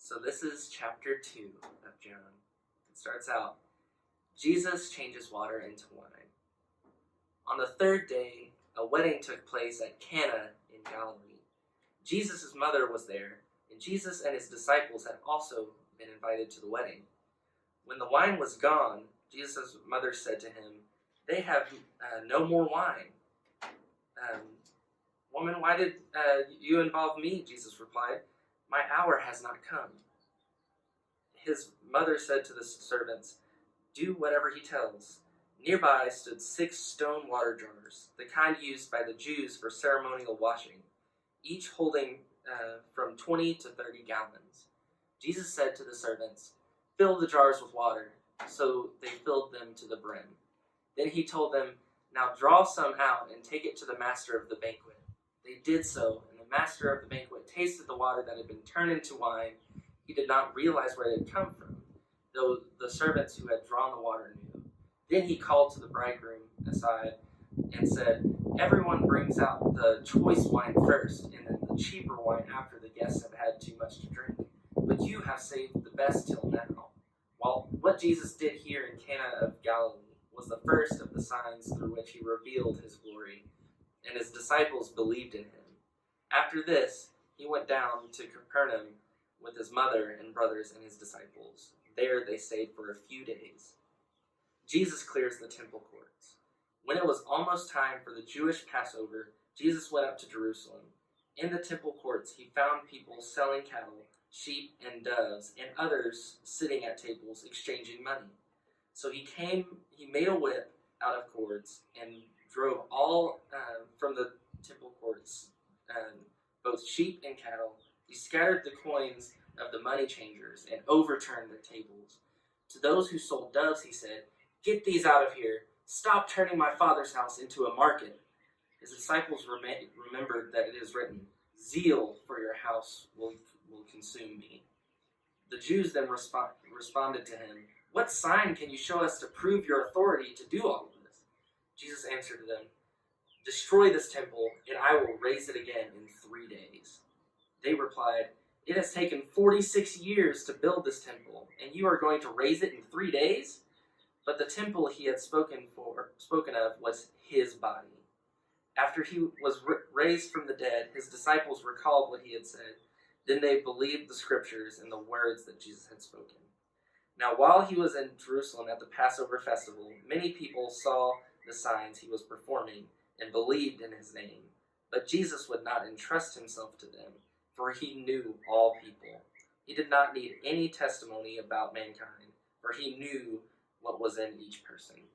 So this is chapter 2 of John. It starts out, Jesus changes water into wine. On the third day, a wedding took place at Cana in Galilee. Jesus' mother was there, and Jesus and his disciples had also been invited to the wedding. When the wine was gone, Jesus' mother said to him, "They have no more wine." "Woman, why did you involve me?" Jesus replied. "My hour has not come." His mother said to the servants, "Do whatever he tells." Nearby stood 6 stone water jars, the kind used by the Jews for ceremonial washing, each holding from 20 to 30 gallons. Jesus said to the servants, "Fill the jars with water." So they filled them to the brim. Then he told them, "Now draw some out and take it to the master of the banquet." They did so, and the master of the banquet tasted the water that had been turned into wine. He did not realize where it had come from, though the servants who had drawn the water knew. Then he called to the bridegroom aside and said, "Everyone brings out the choice wine first, and then the cheaper wine after the guests have had too much to drink. But you have saved the best till now." While what Jesus did here in Cana of Galilee was the first of the signs through which he revealed his glory, and his disciples believed in him. After this, he went down to Capernaum with his mother and brothers and his disciples. There they stayed for a few days. Jesus clears the temple courts. When it was almost time for the Jewish Passover, Jesus went up to Jerusalem. In the temple courts, he found people selling cattle, sheep, and doves, and others sitting at tables exchanging money. So he made a whip out of cords and drove all from the temple courts, both sheep and cattle. He scattered the coins of the money changers and overturned their tables. To those who sold doves, he said, "Get these out of here. Stop turning my Father's house into a market." His disciples remembered that it is written, "Zeal for your house will consume me." The Jews then responded to him, "What sign can you show us to prove your authority to do all of this?" Jesus answered them, "Destroy this temple, and I will raise it again in 3 days." They replied, "It has taken 46 years to build this temple, and you are going to raise it in 3 days?" But the temple he had spoken of was his body. After he was raised from the dead, his disciples recalled what he had said. Then they believed the scriptures and the words that Jesus had spoken. Now while he was in Jerusalem at the Passover festival, many people saw the signs he was performing and believed in his name. But Jesus would not entrust himself to them, for he knew all people. He did not need any testimony about mankind, for he knew what was in each person.